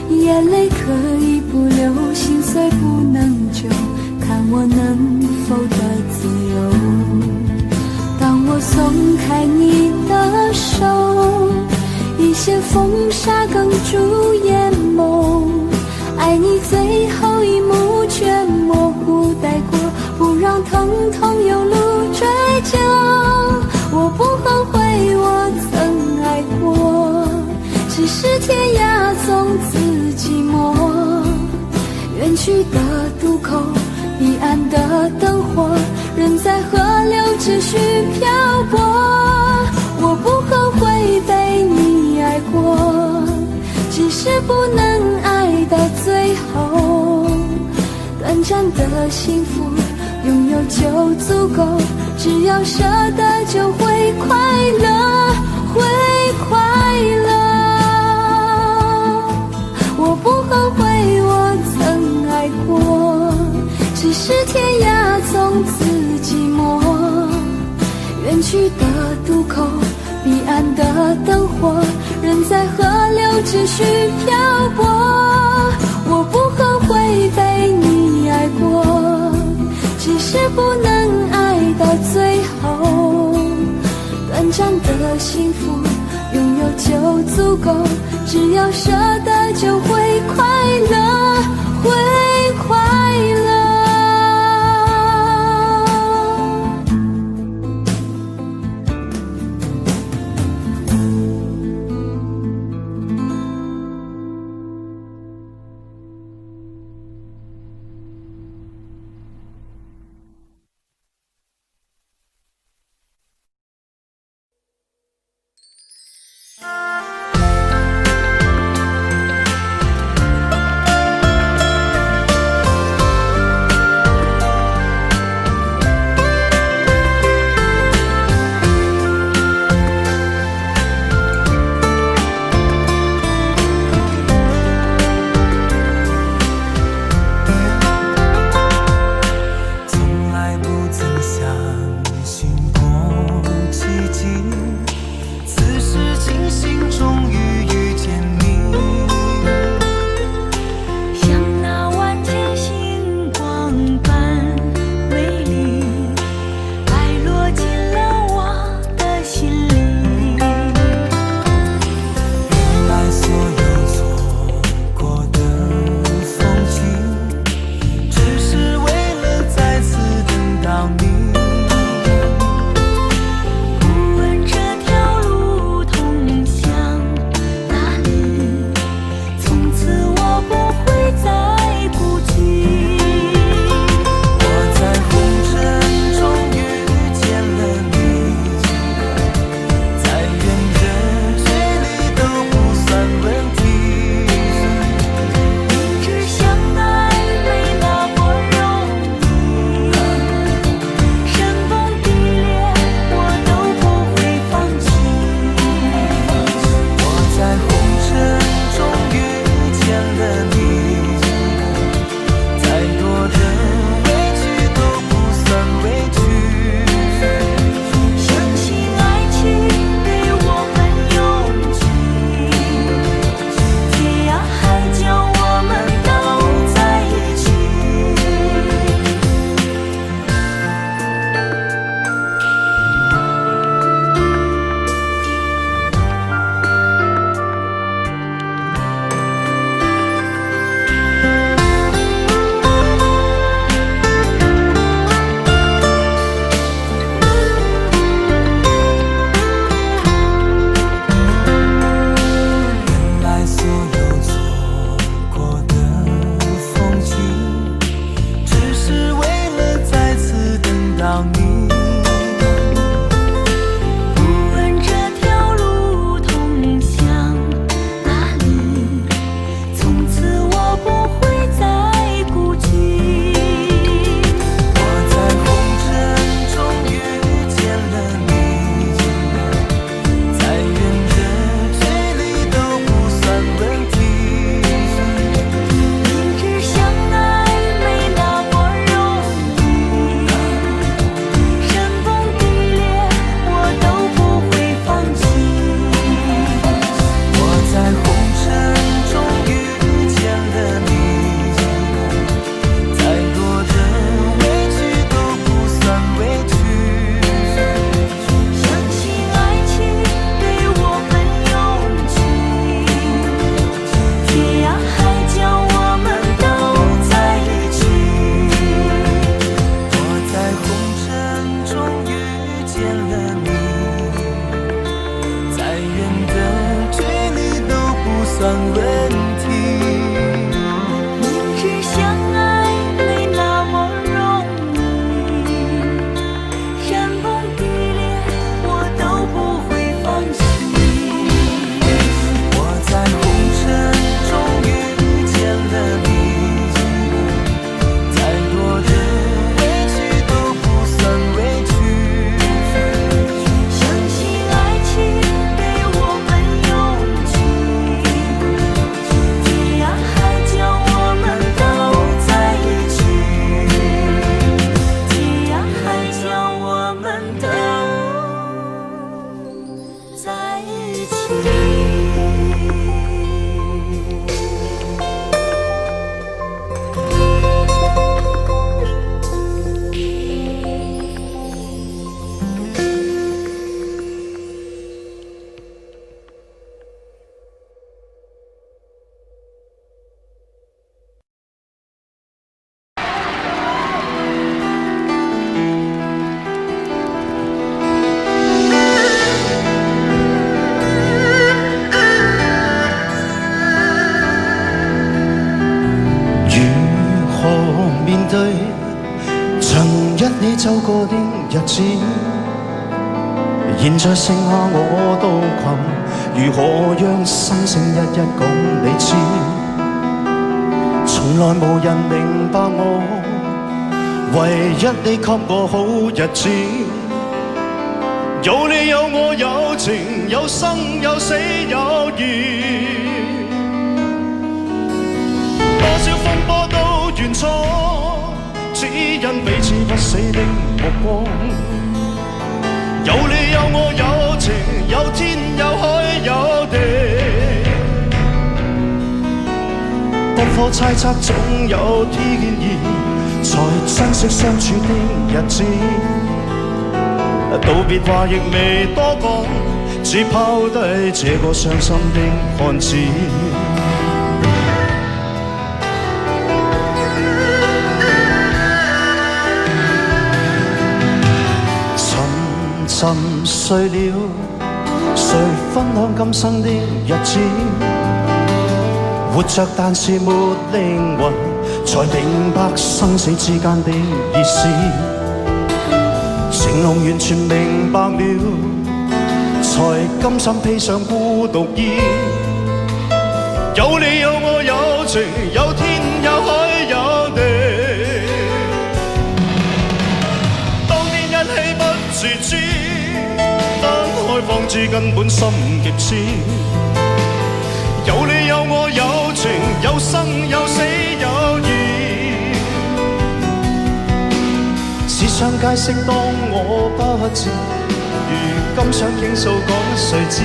Speaker 2: 眼泪可以不流，心碎不能救，看我能否得自由。当我松开你的手，一些风沙哽住眼眸，爱你最后一幕却模糊带过，不让疼痛有路追究。我不后悔我曾爱过，只是天涯从此寂寞。远去的渡口，彼岸的灯火，人在河流只需漂泊。我不后悔被你爱过，只是不能爱到最后。短暂的幸福拥有就足够，只要舍得就会快乐。继续漂泊。我不后悔被你爱过，只是不能爱到最后。短暂的幸福拥有就足够，只要舍得就会快乐，会快乐。
Speaker 8: 對，曾一起走過的日子，現在剩下我獨行，如何讓心聲一一講你知？從來無人明白我，唯一你給我好日子。有你有我有情，有生有死有義。多少風波都願闖，只因彼此不死的目光。有你有我有情，有天有海有地。不可猜測，總有天意，才珍惜相處的日子。道別話亦未多講，只拋低這個傷心的漢子。沉沉睡了，誰分享今生的日子？活着但是沒靈魂，才明白生死之間的意思。情濃完全明白了，才甘心披上孤獨衣。有你有我有情，有天有海有地。當年一起不自知，分開方知根本心極痴。有你有我有情，有生有死有義。只想解釋當我不知，如今想傾訴講誰知？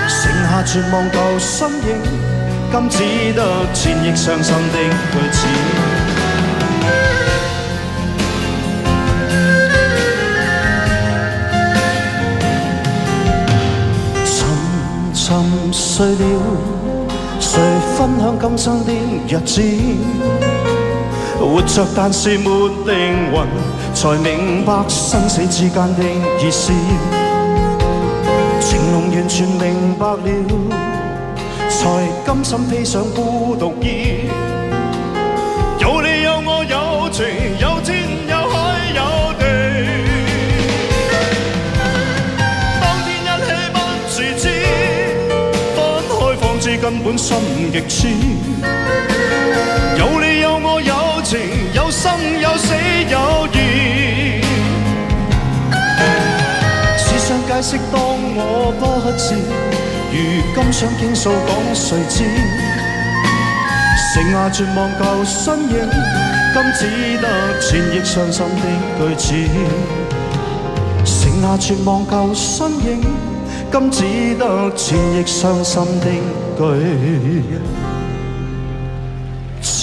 Speaker 8: 剩下絕望舊身影，今只得千億傷心的句子。沉沉睡了，誰分享今生的日子？活着但是沒靈魂，才明白生死之間的意思。情濃完全明白了，才甘心披上孤獨衣。有你有我有情，有天有海有地。當天一起不自知，分開方知根本心極痴。有你有我有情，有生有死有義。只想解釋當我不知，如今想傾訴講誰知？剩下絕望舊身影，今只得千億傷心的句子。剩下絕望舊身影，今只得千億傷心的句子。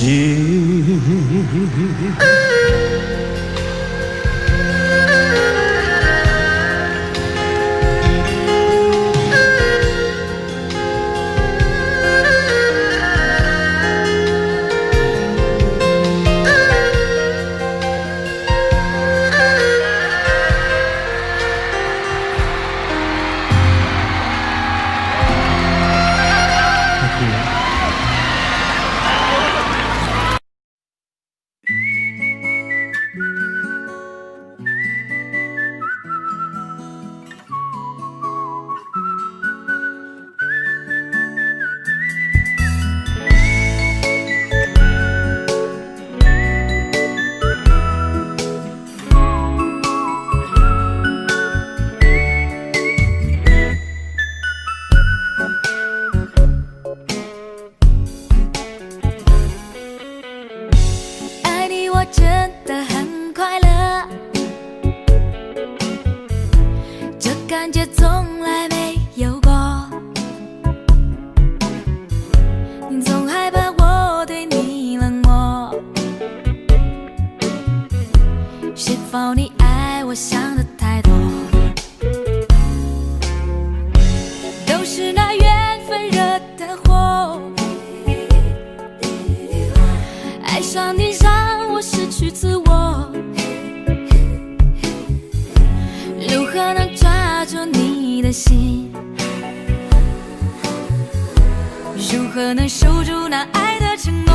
Speaker 2: 如何能守住那爱的承诺？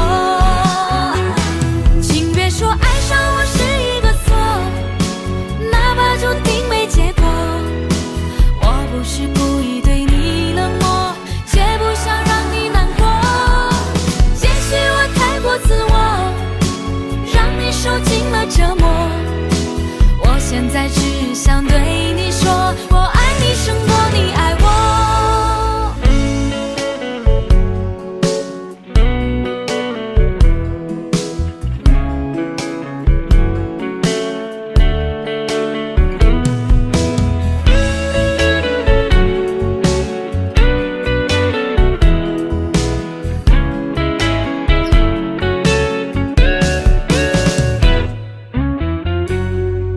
Speaker 2: 是故意对你冷漠，也不想让你难过。也许我太过自我，让你受尽了折磨。我现在只想对你说，我爱你胜过你爱我。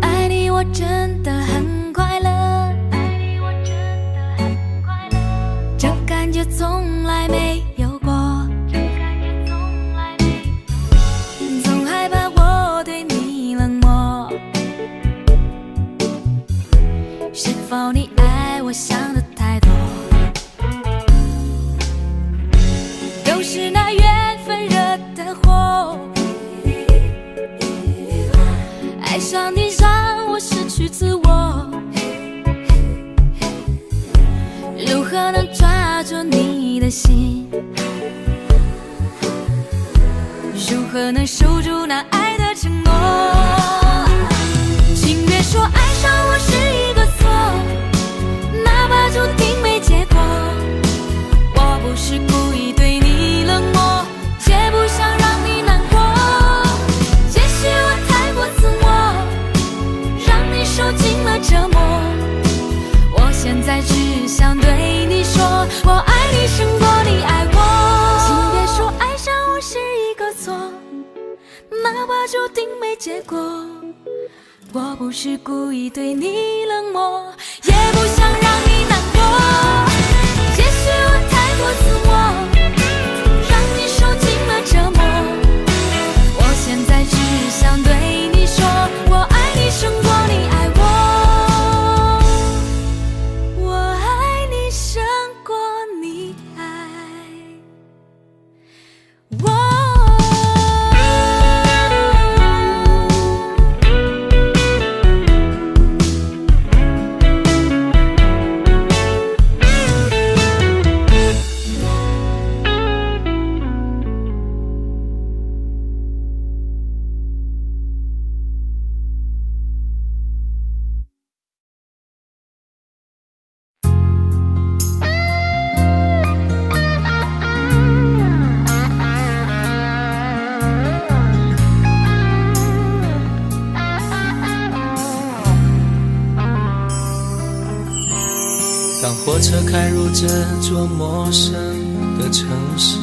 Speaker 2: 爱你我真的很快乐，爱你我真的很快乐，这感觉从来没有过，这感觉从来没有过，总害怕我对你冷漠，是否你爱我想的太多？又是那缘分惹的祸，爱上你让我失去自我，如何能抓住你的心？如何能守住那爱的承诺？请别说爱上我是一个错，哪怕注定没结果。我不是故意对你冷漠，也不想让你难过。也许我太过自我，让你受尽了折磨。我现在只想对你说，我爱你胜过你爱我。请别说爱上我是一个错，哪怕注定没结果。我不是故意对你冷漠，也不想让你难过。也许我太过自我，让你受尽了折磨。我现在只想对你说，我爱你胜过你爱我，我爱你胜过你爱我。
Speaker 4: 当火车开入这座陌生的城市，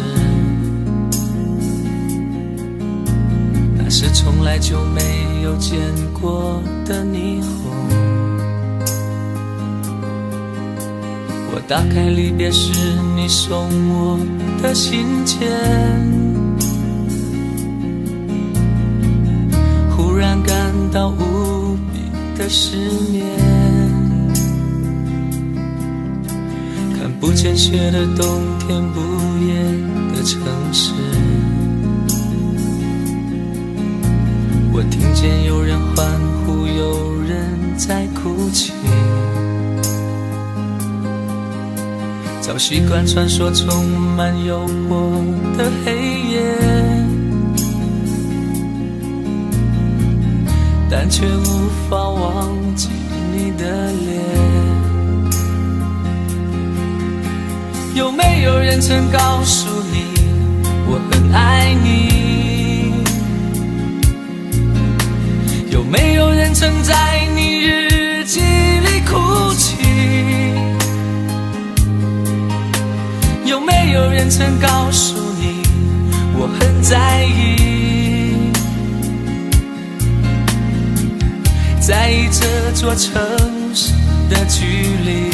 Speaker 4: 那是从来就没有见过的霓虹。我打开离别时你送我的信件，忽然感到无比的失眠。看不见雪的冬天，不夜的城市，我听见有人欢呼，有人在哭泣。早习惯传说充满诱惑的黑夜，但却无法忘记你的脸。有没有人曾告诉你我很爱你？有没有人曾在你日记里哭泣？有没有人曾告诉你我很在意？在意这座城市的距离。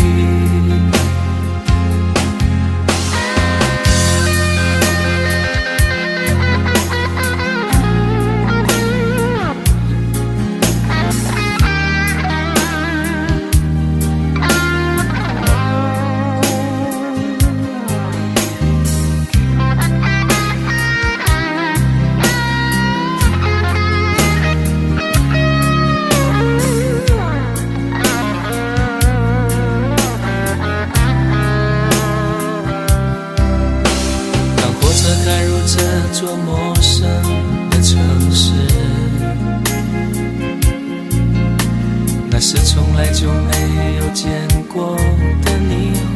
Speaker 4: 来就没有见过的霓虹。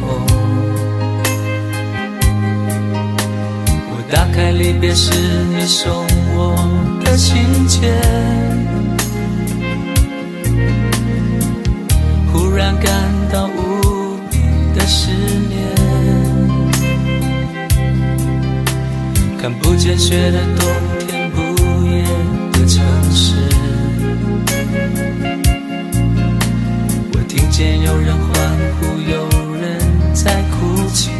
Speaker 4: 我打开离别时你送我的信件，忽然感到无比的思念。看不见雪的冬天，不夜的城市，我听见有人欢呼，有人在哭泣。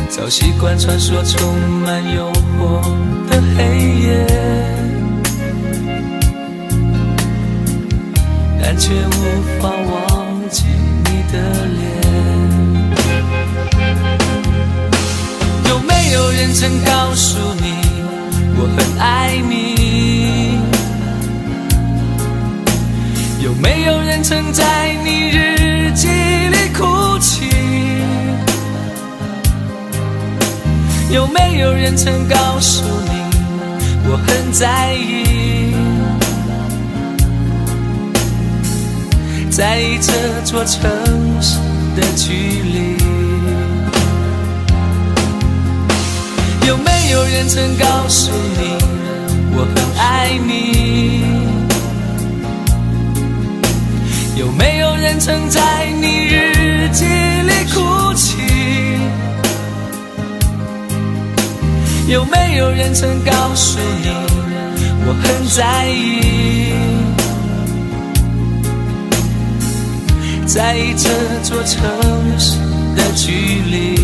Speaker 4: 早习惯穿梭充满诱惑的黑夜，但却无法忘记你的脸。有没有人曾告诉你我很爱你？有没有人曾在你日记里哭泣？有没有人曾告诉你我很在意？在意这座城市的距离。有没有人曾告诉你我很爱你？有没有人曾在你日记里哭泣？有没有人曾告诉你我很在意？在意这座城市的距离。